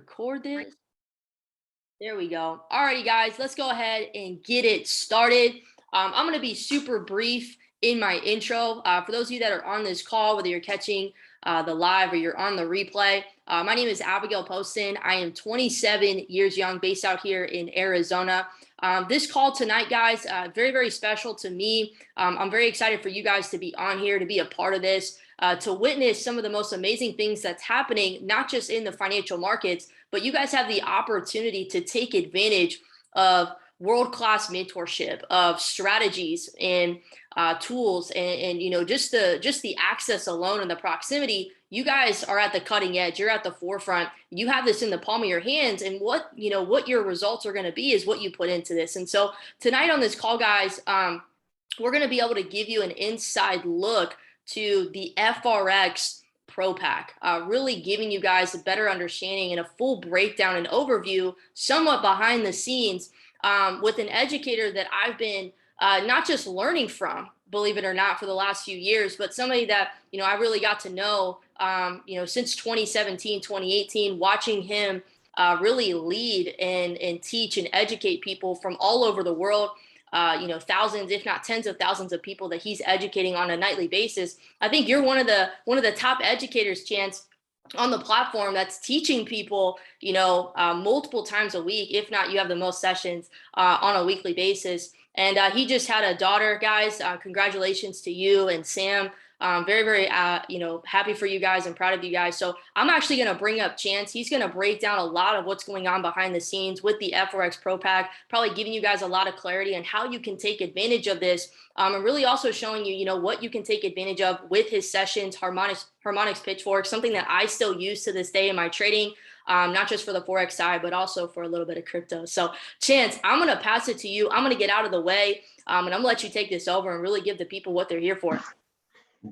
record this. There we go. Alrighty, guys, let's go ahead and get it started. I'm going to be super brief in my intro. For those of you that are on this call, whether you're catching the live or you're on the replay, my name is Abigail Poston. I am 27 years young, based out here in Arizona. This call tonight, guys, very, very special to me. I'm very excited for you guys to be on here, to be a part of this, to witness some of the most amazing things that's happening, not just in the financial markets, but you guys have the opportunity to take advantage of world-class mentorship, of strategies and tools, and you know, just the access alone and the proximity. You guys are at the cutting edge. You're at the forefront. You have this in the palm of your hands, and what your results are going to be is what you put into this. And so tonight on this call, guys, we're going to be able to give you an inside look to the FRX Pro Pack, really giving you guys a better understanding and a full breakdown and overview, somewhat behind the scenes, with an educator that I've been not just learning from, believe it or not, for the last few years, but somebody that, I really got to know, since 2017, 2018, watching him really lead and teach and educate people from all over the world. Thousands, if not tens of thousands of people that he's educating on a nightly basis. I think you're one of the top educators, Chance, on the platform that's teaching people, multiple times a week. If not, you have the most sessions on a weekly basis. And he just had a daughter, guys. Congratulations to you and Sam. Very, very, happy for you guys and proud of you guys. So I'm actually going to bring up Chance. He's going to break down a lot of what's going on behind the scenes with the FRX Pro Pack, probably giving you guys a lot of clarity on how you can take advantage of this, and really also showing you, what you can take advantage of with his sessions, Harmonic's Pitchforks, something that I still use to this day in my trading, not just for the Forex side, but also for a little bit of crypto. So Chance, I'm going to pass it to you. I'm going to get out of the way, and I'm going to let you take this over and really give the people what they're here for.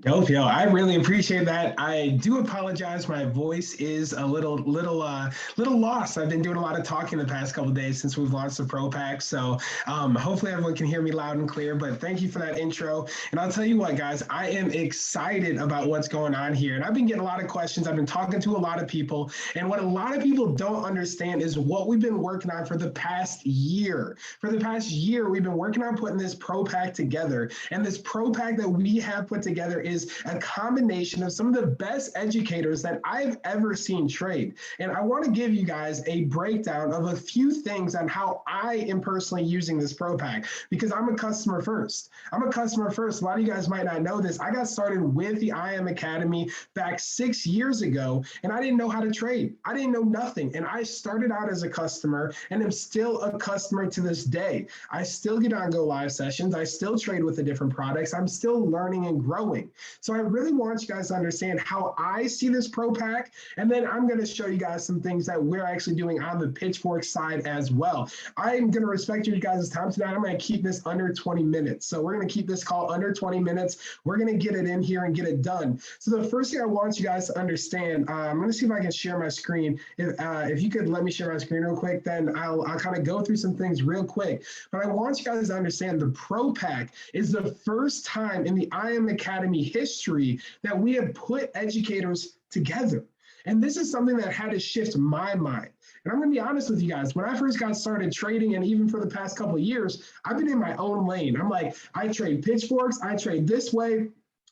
Dope, yo. I really appreciate that. I do apologize. My voice is a little lost. I've been doing a lot of talking the past couple of days since we've launched the Pro Pack. So hopefully everyone can hear me loud and clear, but thank you for that intro. And I'll tell you what, guys, I am excited about what's going on here. And I've been getting a lot of questions. I've been talking to a lot of people. And what a lot of people don't understand is what we've been working on for the past year. For the past year, we've been working on putting this Pro Pack together. And this Pro Pack that we have put together is a combination of some of the best educators that I've ever seen trade. And I want to give you guys a breakdown of a few things on how I am personally using this Pro Pack, because I'm a customer first. I'm a customer first. A lot of you guys might not know this. I got started with the IM Academy back 6 years ago, and I didn't know how to trade. I didn't know nothing. And I started out as a customer and am still a customer to this day. I still get on GOLIVE sessions. I still trade with the different products. I'm still learning and growing. So I really want you guys to understand how I see this Pro Pack, and then I'm going to show you guys some things that we're actually doing on the Pitchfork side as well. I'm going to respect you guys' time tonight. I'm going to keep this under 20 minutes. So we're going to keep this call under 20 minutes. We're going to get it in here and get it done. So the first thing I want you guys to understand, I'm going to see if I can share my screen. If you could let me share my screen real quick, then I'll kind of go through some things real quick. But I want you guys to understand the Pro Pack is the first time in the IM Academy history that we have put educators together. And this is something that had to shift my mind. And I'm going to be honest with you guys, when I first got started trading, and even for the past couple of years, I've been in my own lane. I'm like, I trade pitchforks, I trade this way.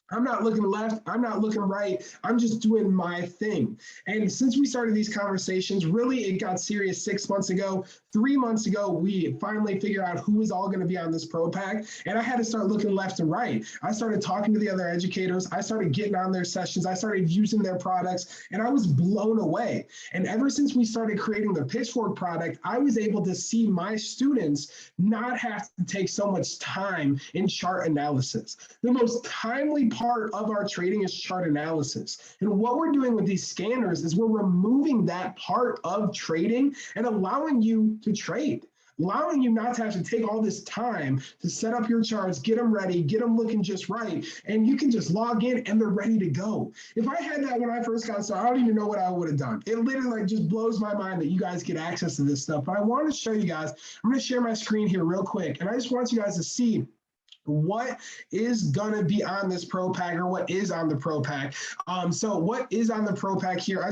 I'm not looking left, I'm not looking right, I'm just doing my thing. And since we started these conversations, really it got serious 6 months ago. 3 months ago, we finally figured out who was all going to be on this Pro Pack, and I had to start looking left and right. I started talking to the other educators, I started getting on their sessions, I started using their products, and I was blown away. And ever since we started creating the Pitchfork product, I was able to see my students not have to take so much time in chart analysis. The most timely part of our trading is chart analysis. And what we're doing with these scanners is we're removing that part of trading and allowing you to trade, allowing you not to have to take all this time to set up your charts, get them ready, get them looking just right, and you can just log in and they're ready to go. If I had that when I first got started, I don't even know what I would have done. It literally just blows my mind that you guys get access to this stuff. But I want to show you guys, I'm going to share my screen here real quick, and I just want you guys to see what is gonna be on this Pro Pack, or what is on the Pro Pack. So what is on the Pro Pack here?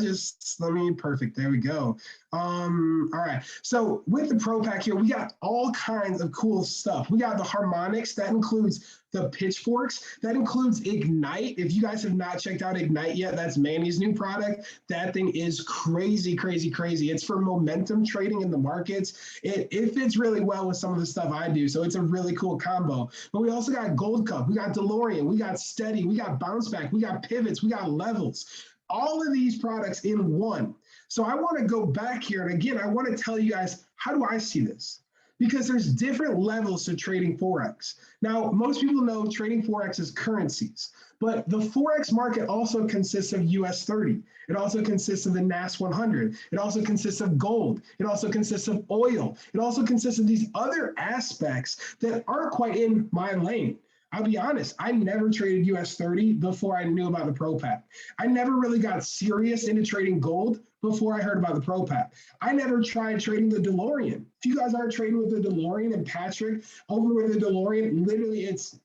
Perfect, there we go. All right, so with the Pro Pack here, we got all kinds of cool stuff. We got the harmonics, that includes the pitchforks, that includes Ignite. If you guys have not checked out Ignite yet, that's Manny's new product. That thing is crazy, crazy, crazy. It's for momentum trading in the markets. It fits really well with some of the stuff I do, so it's a really cool combo. But we also got Gold Cup, we got DeLorean, we got Steady, we got Bounce Back, we got Pivots, we got Levels. All of these products in one. So I want to go back here, and again, I want to tell you guys, how do I see this? Because there's different levels to trading Forex. Now, most people know trading Forex is currencies, but the Forex market also consists of US 30. It also consists of the NAS 100. It also consists of gold. It also consists of oil. It also consists of these other aspects that aren't quite in my lane. I'll be honest, I never traded US 30 before I knew about the Pro Pack. I never really got serious into trading gold before I heard about the Pro Pack. I never tried trading the DeLorean. If you guys aren't trading with the DeLorean, and Patrick over with the DeLorean, literally it's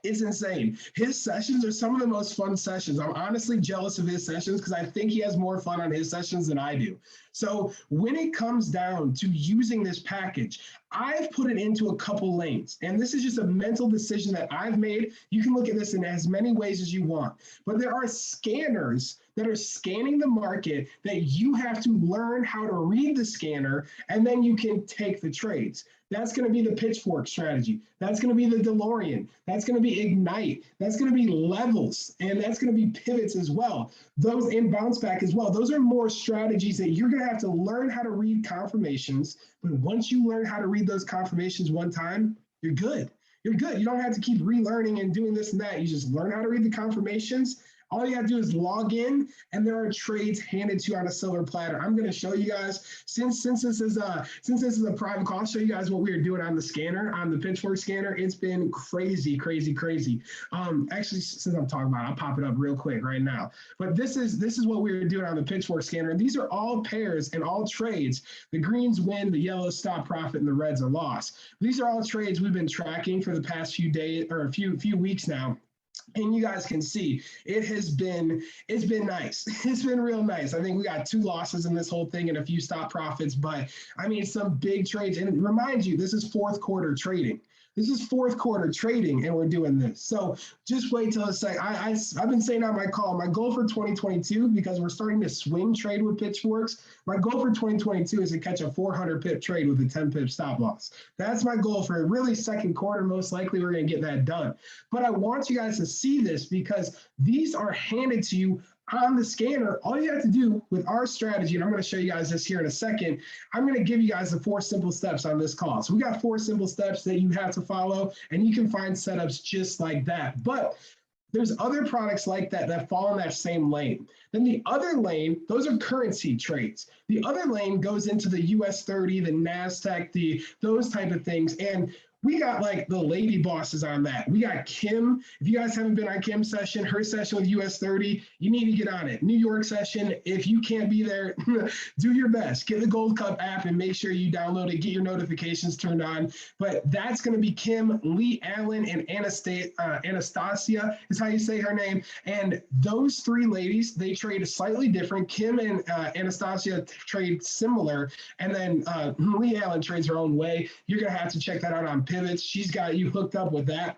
insane. His sessions are some of the most fun sessions. I'm honestly jealous of his sessions because I think he has more fun on his sessions than I do. So when it comes down to using this package, I've put it into a couple lanes, and this is just a mental decision that I've made. You can look at this in as many ways as you want, but there are scanners that are scanning the market that you have to learn how to read the scanner, and then you can take the trades. That's going to be the pitchfork strategy. That's going to be the DeLorean. That's going to be Ignite. That's going to be Levels, and that's going to be Pivots as well. Those in Bounce Back as well. Those are more strategies that you're going to have to learn how to read confirmations. But once you learn how to read those confirmations one time, you're good. You're good. You don't have to keep relearning and doing this and that. You just learn how to read the confirmations. All you have to do is log in, and there are trades handed to you on a silver platter. I'm going to show you guys, since this is a private call, I'll show you guys what we are doing on the scanner, on the Pitchfork scanner. It's been crazy, crazy, crazy. Actually, since I'm talking about it, I'll pop it up real quick right now. But this is what we were doing on the Pitchfork scanner, and these are all pairs and all trades. The greens win, the yellows stop profit, and the reds are loss. These are all trades we've been tracking for the past few days or a few weeks now. And you guys can see it's been nice. It's been real nice. I think we got 2 losses in this whole thing and a few stop profits, but I mean, some big trades. And remind you, this is 4th quarter trading. This is 4th quarter trading, and we're doing this. So just wait till it's like, I've been saying on my call, my goal for 2022, because we're starting to swing trade with pitchforks, my goal for 2022 is to catch a 400 pip trade with a 10 pip stop loss. That's my goal for really 2nd quarter. Most likely we're going to get that done. But I want you guys to see this because these are handed to you on the scanner. All you have to do with our strategy, and I'm going to show you guys this here in a second, I'm going to give you guys the 4 simple steps on this call. So we got 4 simple steps that you have to follow, and you can find setups just like that. But there's other products like that that fall in that same lane. Then the other lane, those are currency trades. The other lane goes into the US 30, the NASDAQ, those type of things. And we got like the lady bosses on that. We got Kim. If you guys haven't been on Kim's session, her session with US 30, you need to get on it. New York session, if you can't be there, do your best. Get the Gold Cup app and make sure you download it, get your notifications turned on. But that's going to be Kim, Lee Allen, and Anastasia is how you say her name. And those 3 ladies, they trade slightly different. Kim and Anastasia trade similar. And then Lee Allen trades her own way. You're going to have to check that out on Pivots. She's got you hooked up with that.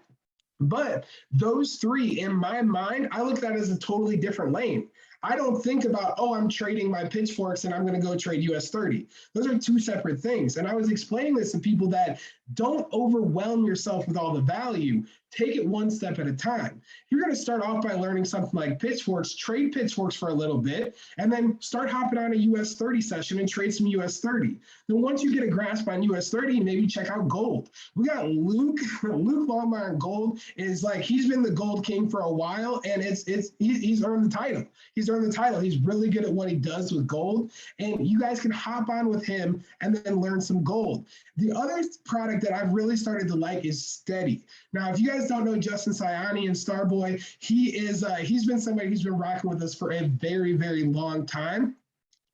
But those 3, in my mind, I look at that as a totally different lane. I don't think about, oh, I'm trading my pitchforks and I'm going to go trade US 30. Those are 2 separate things. And I was explaining this to people that don't overwhelm yourself with all the value. Take it 1 step at a time. You're going to start off by learning something like pitchforks, trade pitchforks for a little bit, and then start hopping on a US 30 session and trade some US 30. Then once you get a grasp on US 30, maybe check out gold. We got Luke Longmire on gold is like, he's been the gold king for a while, and he's earned the title. He's earned the title. He's really good at what he does with gold, and you guys can hop on with him and then learn some gold. The other product that I've really started to like is Steady. Now, if you guys don't know Justin Sayani and Starboy, he's been somebody who's been rocking with us for a very, very long time.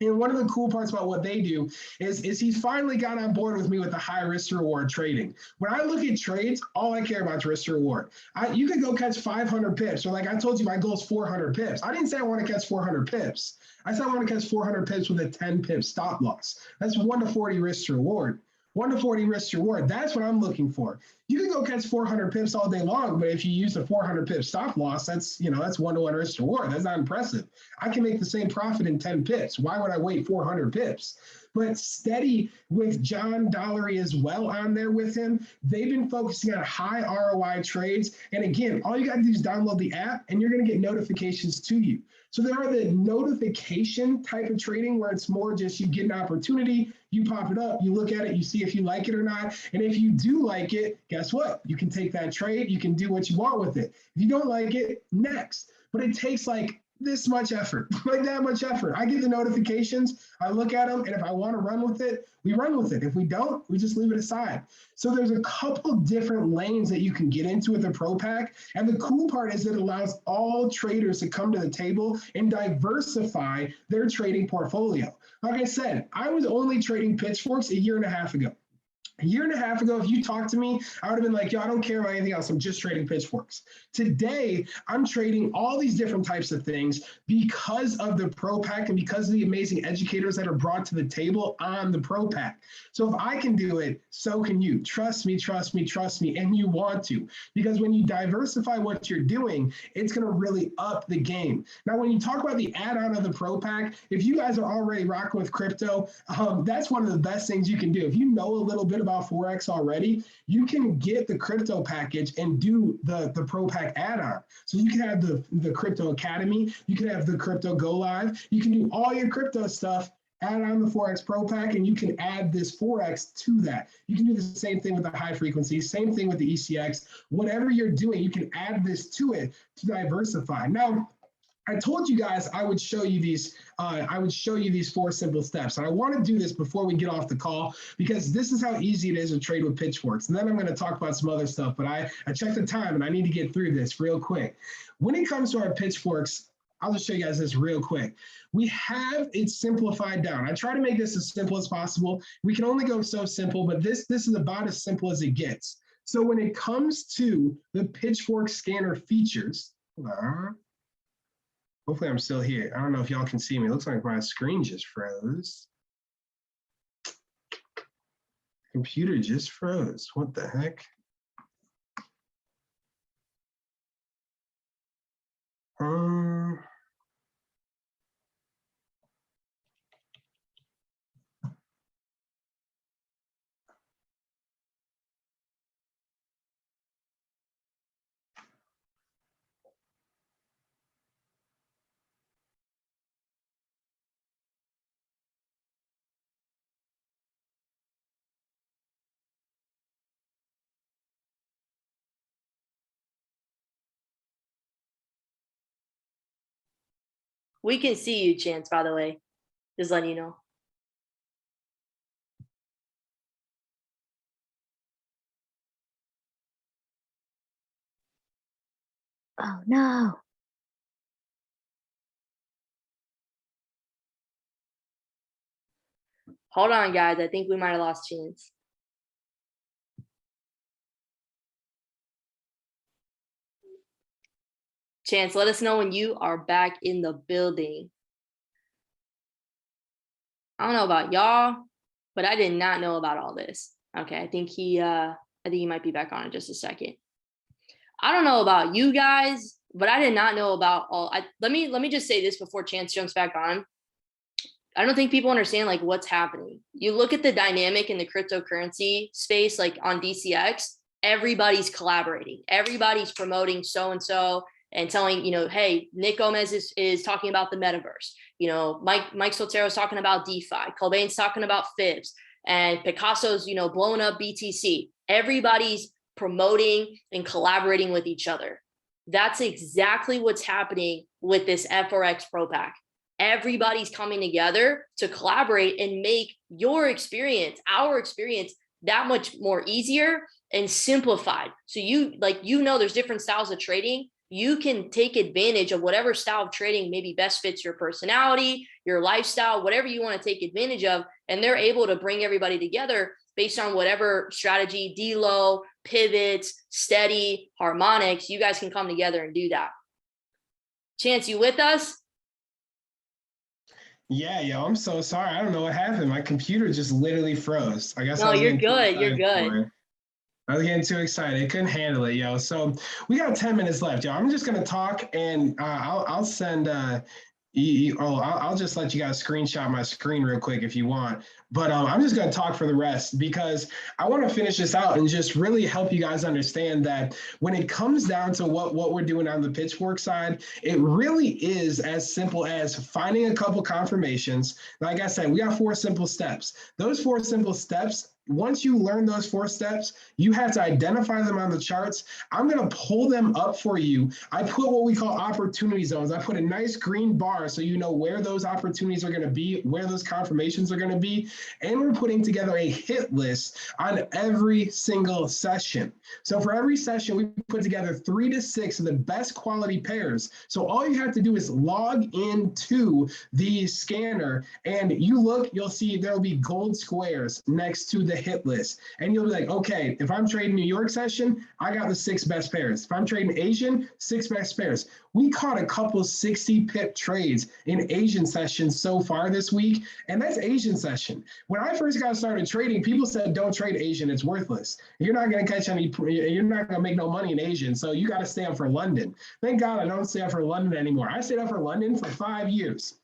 And one of the cool parts about what they do is he's finally got on board with me with the high risk to reward trading. When I look at trades, all I care about is risk to reward. You could go catch 500 pips, or like I told you, my goal is 400 pips. I didn't say I want to catch 400 pips. I said I want to catch 400 pips with a 10 pip stop loss. That's 1 to 40 risk to reward. 1 to 40 risk to reward. That's what I'm looking for. You can go catch 400 pips all day long, but if you use a 400 pip stop loss, that's 1 to 1 risk to reward. That's not impressive. I can make the same profit in 10 pips. Why would I wait 400 pips? But steady with John Dollery as well on there with him. They've been focusing on high ROI trades. And again, all you got to do is download the app and you're going to get notifications to you. So there are the notification type of trading where it's more just you get an opportunity, you pop it up, you look at it, you see if you like it or not. And if you do like it, guess what? You can take that trade, you can do what you want with it. If you don't like it, next. But it takes like this much effort, like that much effort. I get the notifications, I look at them, and if I want to run with it, we run with it. If we don't, we just leave it aside. So there's a couple different lanes that you can get into with the Pro Pack. And the cool part is it allows all traders to come to the table and diversify their trading portfolio. Like I said, I was only trading pitchforks a year and a half ago. A year and a half ago, if you talked to me, I would have been like, yo, I don't care about anything else. I'm just trading pitchforks. Today, I'm trading all these different types of things because of the Pro Pack and because of the amazing educators that are brought to the table on the Pro Pack. So if I can do it, so can you. Trust me, trust me, trust me, and you want to. Because when you diversify what you're doing, it's going to really up the game. Now, when you talk about the add-on of the Pro Pack, if you guys are already rocking with crypto, that's one of the best things you can do. If you know a little bit about Forex already, you can get the crypto package and do the Pro Pack add-on. So you can have the Crypto Academy, you can have the Crypto Go Live, you can do all your crypto stuff, add on the Frx Pro Pack, and you can add this Forex to that. You can do the same thing with the high frequency, same thing with the ECX. Whatever you're doing, you can add this to it to diversify. Now, I told you guys I would show you these. I would show you these 4 simple steps. And I want to do this before we get off the call because this is how easy it is to trade with pitchforks. And then I'm going to talk about some other stuff. But I checked the time and I need to get through this real quick. When it comes to our pitchforks, I'll just show you guys this real quick. We have it simplified down. I try to make this as simple as possible. We can only go so simple, but this is about as simple as it gets. So when it comes to the pitchfork scanner features, hopefully I'm still here. I don't know if y'all can see me. It looks like my screen just froze. Computer just froze. What the heck? We can see you, Chance, by the way. Just letting you know. Oh, no. Hold on, guys. I think we might have lost Chance. Chance, let us know when you are back in the building. I don't know about y'all, but I did not know about all this. Okay, I think he might be back on in just a second. I don't know about you guys, but I did not know about all. Let me just say this before Chance jumps back on. I don't think people understand like what's happening. You look at the dynamic in the cryptocurrency space, like on DCX, everybody's collaborating. Everybody's promoting so-and-so and telling, hey, Nick Gomez is talking about the metaverse. Mike Sotero's talking about DeFi. Cobain's talking about Fibs. And Picasso's, blowing up BTC. Everybody's promoting and collaborating with each other. That's exactly what's happening with this Frx Pro Pack. Everybody's coming together to collaborate and make your experience, our experience, that much more easier and simplified. So there's different styles of trading. you can take advantage of whatever style of trading maybe best fits your personality, your lifestyle, whatever you want to take advantage of. And they're able to bring everybody together based on whatever strategy, delow, pivots, steady, harmonics. You guys can come together and do that. Chance, you with us? Yeah, yo, I'm so sorry. I don't know what happened. My computer just literally froze. I guess No, I was you're getting too good. You're excited for good. it. I was getting too excited. I couldn't handle it, yo. So we got 10 minutes left, yo. I'm just gonna talk, and I'll send. I'll just let you guys screenshot my screen real quick if you want. But I'm just gonna talk for the rest because I want to finish this out and just really help you guys understand that when it comes down to what we're doing on the Pitchfork side, it really is as simple as finding a couple confirmations. Like I said, we got 4 simple steps. Those 4 simple steps. Once you learn those 4 steps, you have to identify them on the charts. I'm going to pull them up for you. I put what we call opportunity zones. I put a nice green bar so you know where those opportunities are going to be, where those confirmations are going to be. And we're putting together a hit list on every single session. So for every session, we put together 3 to 6 of the best quality pairs. So all you have to do is log into the scanner and you look, you'll see there'll be gold squares next to the hit list. And you'll be like, okay, if I'm trading New York session, I got the 6 best pairs. If I'm trading Asian, 6 best pairs. We caught a couple 60 pip trades in Asian sessions so far this week, and that's Asian session. When I first got started trading, people said, don't trade Asian, it's worthless. You're not gonna catch any, you're not gonna make no money in Asian, so you gotta stay up for London. Thank God I don't stay up for London anymore. I stayed up for London for 5 years.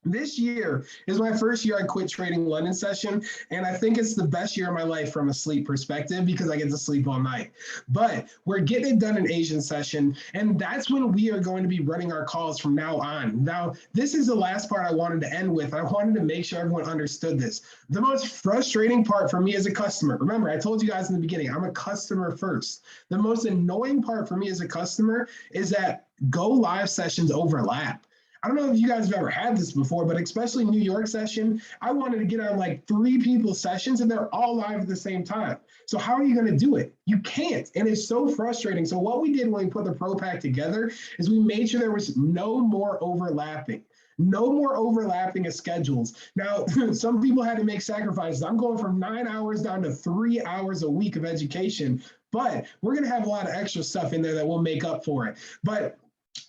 This year is my first year I quit trading London session, and I think it's the best year of my life from a sleep perspective because I get to sleep all night. But we're getting it done in Asian session, and that's when we are going to be running our calls from now on. Now, this is the last part I wanted to end with. I wanted to make sure everyone understood this. The most frustrating part for me as a customer, remember, I told you guys in the beginning, I'm a customer first. The most annoying part for me as a customer is that go live sessions overlap. I don't know if you guys have ever had this before, but especially New York session, I wanted to get on like 3 people's sessions and they're all live at the same time. So how are you going to do it? You can't. And it's so frustrating. So what we did when we put the Pro Pack together is we made sure there was no more overlapping. No more overlapping of schedules. Now, some people had to make sacrifices. I'm going from 9 hours down to 3 hours a week of education, but we're going to have a lot of extra stuff in there that will make up for it. But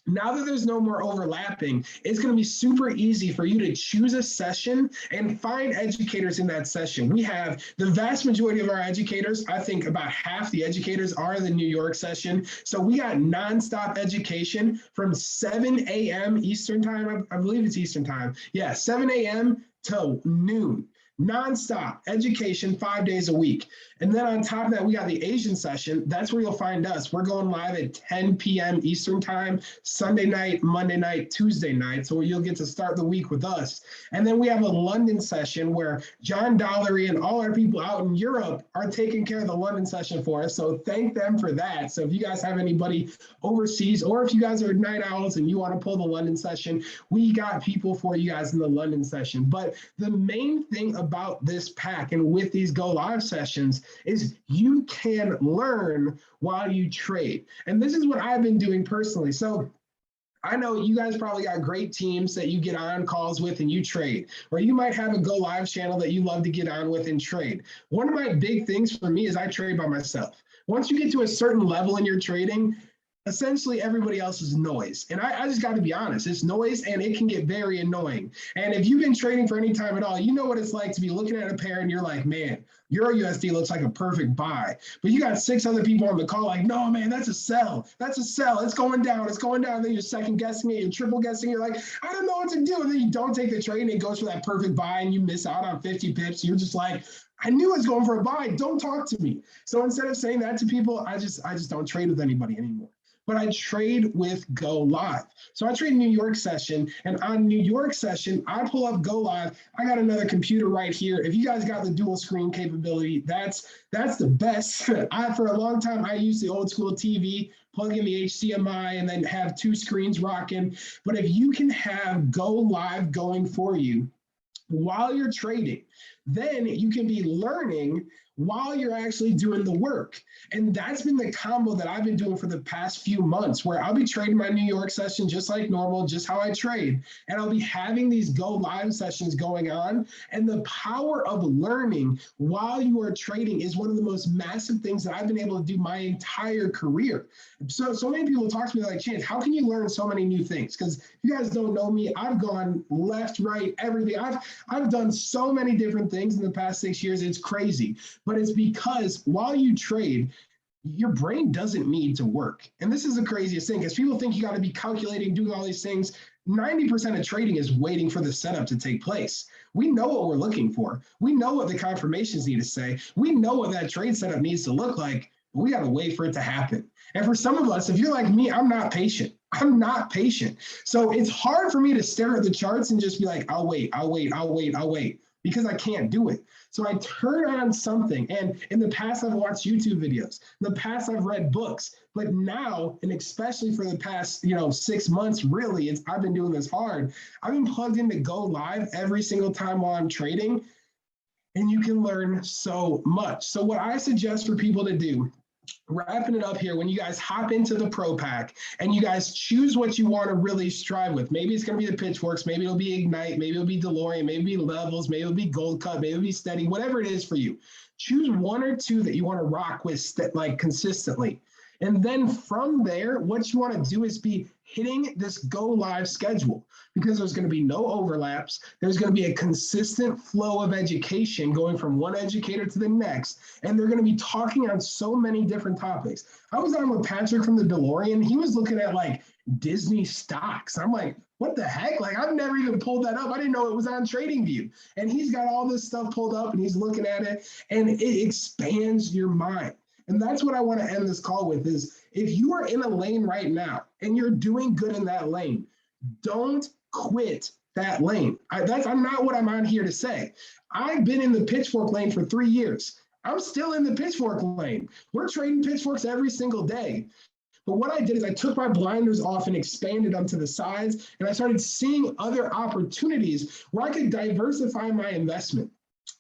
now that there's no more overlapping, it's going to be super easy for you to choose a session and find educators in that session. We have the vast majority of our educators, I think about half the educators are in the New York session. So we got nonstop education from 7 a.m. Eastern time. I believe it's Eastern time. Yeah, 7 a.m. to noon. Nonstop education 5 days a week. And then on top of that, we got the Asian session. That's where you'll find us. We're going live at 10 p.m. Eastern time, Sunday night, Monday night, Tuesday night. So you'll get to start the week with us. And then we have a London session where John Dollery and all our people out in Europe are taking care of the London session for us. So thank them for that. So if you guys have anybody overseas, or if you guys are night owls and you want to pull the London session, we got people for you guys in the London session. But the main thing about this pack and with these Go Live sessions is you can learn while you trade. And this is what I've been doing personally. So I know you guys probably got great teams that you get on calls with and you trade, or you might have a Go Live channel that you love to get on with and trade. One of my big things for me is I trade by myself. Once you get to a certain level in your trading, essentially everybody else is noise. And I just got to be honest, it's noise and it can get very annoying. And if you've been trading for any time at all, you know what it's like to be looking at a pair and you're like, man, Euro USD looks like a perfect buy. But you got 6 other people on the call like, no, man, that's a sell. That's a sell. It's going down. It's going down. And then you're second guessing it. You're triple guessing. You're like, I don't know what to do. And then you don't take the trade and it goes for that perfect buy and you miss out on 50 pips. You're just like, I knew I was going for a buy. Don't talk to me. So instead of saying that to people, I just don't trade with anybody anymore. But I trade with Go Live. So I trade New York session, and on New York session, I pull up Go Live. I got another computer right here. If you guys got the dual screen capability, that's the best. For a long time, I used the old school TV, plug in the HDMI, and then have 2 screens rocking. But if you can have Go Live going for you while you're trading, then you can be learning while you're actually doing the work. And that's been the combo that I've been doing for the past few months, where I'll be trading my New York session just like normal, just how I trade. And I'll be having these go live sessions going on. And the power of learning while you are trading is one of the most massive things that I've been able to do my entire career. So many people talk to me like, Chance, how can you learn so many new things? Because you guys don't know me, I've gone left, right, everything. I've done so many different things in the past 6 years. It's crazy. But it's because while you trade, your brain doesn't need to work. And this is the craziest thing, because people think you got to be calculating, doing all these things. 90% of trading is waiting for the setup to take place. We know what we're looking for. We know what the confirmations need to say. We know what that trade setup needs to look like. We got to wait for it to happen. And for some of us, if you're like me, I'm not patient. I'm not patient. So it's hard for me to stare at the charts and just be like, I'll wait, because I can't do it. So I turn on something. And in the past, I've watched YouTube videos. In the past, I've read books. But now, and especially for the past 6 months, really, I've been doing this hard. I've been plugged into Go Live every single time while I'm trading. And you can learn so much. So what I suggest for people to do, wrapping it up here, when you guys hop into the Pro Pack and you guys choose what you want to really strive with, maybe it's going to be the PITCHFORKS, maybe it'll be Ignite, maybe it'll be DeLorean, maybe it'll be Levels, maybe it'll be Gold Cut, maybe it'll be Steady, whatever it is for you. Choose one or two that you want to rock with like consistently. And then from there, what you want to do is be hitting this go live schedule, because there's going to be no overlaps. There's going to be a consistent flow of education going from one educator to the next. And they're going to be talking on so many different topics. I was on with Patrick from the DeLorean. He was looking at like Disney stocks. I'm like, what the heck? Like, I've never even pulled that up. I didn't know it was on TradingView. And he's got all this stuff pulled up and he's looking at it, and it expands your mind. And that's what I want to end this call with is, if you are in a lane right now and you're doing good in that lane, don't quit that lane. I'm not what I'm on here to say. I've been in the pitchfork lane for 3 years. I'm still in the pitchfork lane. We're trading pitchforks every single day. But what I did is I took my blinders off and expanded them to the sides, and I started seeing other opportunities where I could diversify my investment.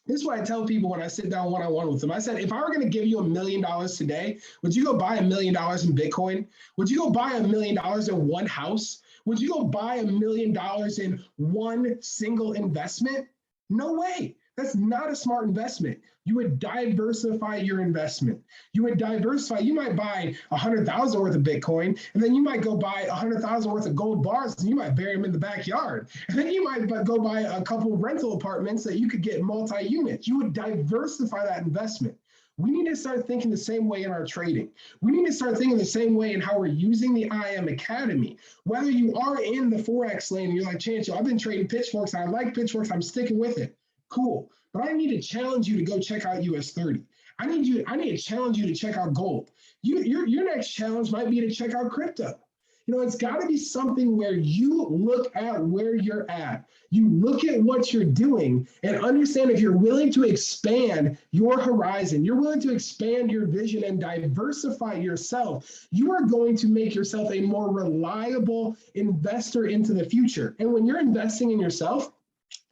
This is what I tell people when I sit down one-on-one with them. I said, if I were going to give you $1 million today, would you go buy $1 million in Bitcoin? Would you go buy $1 million in one house? Would you go buy $1 million in one single investment? No way. That's not a smart investment. You would diversify your investment. You would diversify. You might buy 100,000 worth of Bitcoin, and then you might go buy 100,000 worth of gold bars, and you might bury them in the backyard. And then you might go buy a couple of rental apartments that you could get multi-units. You would diversify that investment. We need to start thinking the same way in our trading. We need to start thinking the same way in how we're using the IM Academy. Whether you are in the Forex lane and you're like, Chance, I've been trading PITCHFORKS, I like PITCHFORKS, I'm sticking with it. Cool. But I need to challenge you to go check out US 30. I need to challenge you to check out gold. Your next challenge might be to check out crypto. It's got to be something where you look at where you're at. You look at what you're doing and understand, if you're willing to expand your horizon, you're willing to expand your vision and diversify yourself, you are going to make yourself a more reliable investor into the future. And when you're investing in yourself,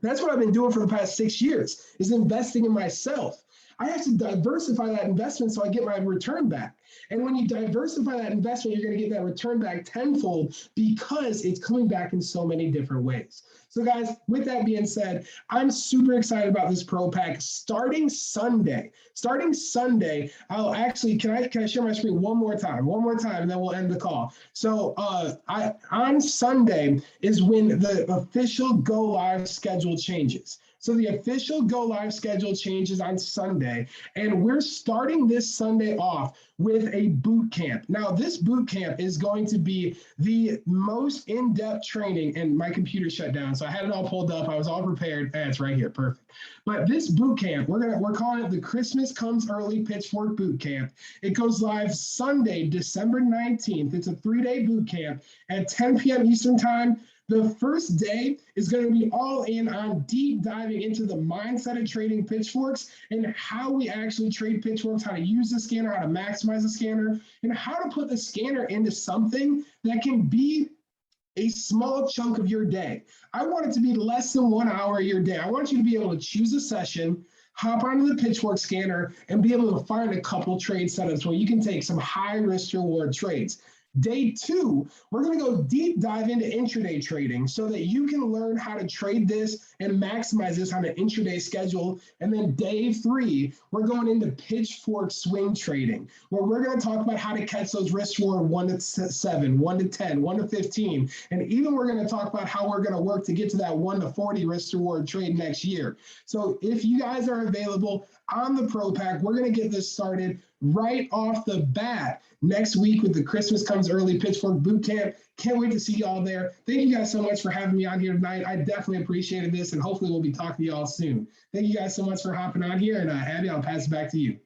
that's what I've been doing for the past 6 years, is investing in myself. I have to diversify that investment so I get my return back. And when you diversify that investment, you're going to get that return back tenfold, because it's coming back in so many different ways. So guys, with that being said, I'm super excited about this Pro Pack starting Sunday. I'll actually, can I share my screen one more time, and then we'll end the call. So on Sunday is when the official Go Live schedule changes. So the official Go Live schedule changes on Sunday, and we're starting this Sunday off with a boot camp. Now, this boot camp is going to be the most in-depth training, and my computer shut down, so I had it all pulled up. I was all prepared. It's right here, perfect. But this boot camp, we're calling it the Christmas Comes Early Pitchfork Boot Camp. It goes live Sunday, December 19th. It's a 3-day boot camp at 10 p.m. Eastern Time. The first day is going to be all in on deep diving into the mindset of trading pitchforks and how we actually trade pitchforks, how to use the scanner, how to maximize the scanner, and how to put the scanner into something that can be a small chunk of your day. I want it to be less than 1 hour of your day. I want you to be able to choose a session, hop onto the Pitchfork scanner, and be able to find a couple trade setups where you can take some high risk reward trades. Day 2, we're going to go deep dive into intraday trading so that you can learn how to trade this and maximize this on an intraday schedule. And then day 3, we're going into pitchfork swing trading, where we're going to talk about how to catch those risk reward 1 to 7, 1 to 10, 1 to 15. And even we're going to talk about how we're going to work to get to that 1 to 40 risk reward trade next year. So if you guys are available on the Pro Pack, we're going to get this started right off the bat next week with the Christmas Comes Early Pitchfork Bootcamp. Can't wait to see y'all there. Thank you guys so much for having me on here tonight. I definitely appreciated this, and hopefully we'll be talking to y'all soon. Thank you guys so much for hopping on here, and Abby, I'll pass it back to you.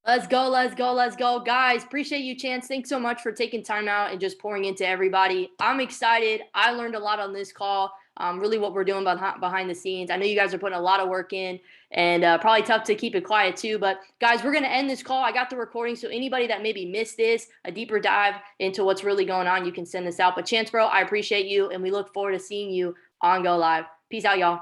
Let's go, let's go, let's go. Guys, appreciate you, Chance. Thanks so much for taking time out and just pouring into everybody. I'm excited. I learned a lot on this call. Really what we're doing behind the scenes. I know you guys are putting a lot of work in, and probably tough to keep it quiet too. But guys, we're going to end this call. I got the recording, so anybody that maybe missed this, a deeper dive into what's really going on, you can send this out. But Chance, bro, I appreciate you, and we look forward to seeing you on Go Live. Peace out, y'all.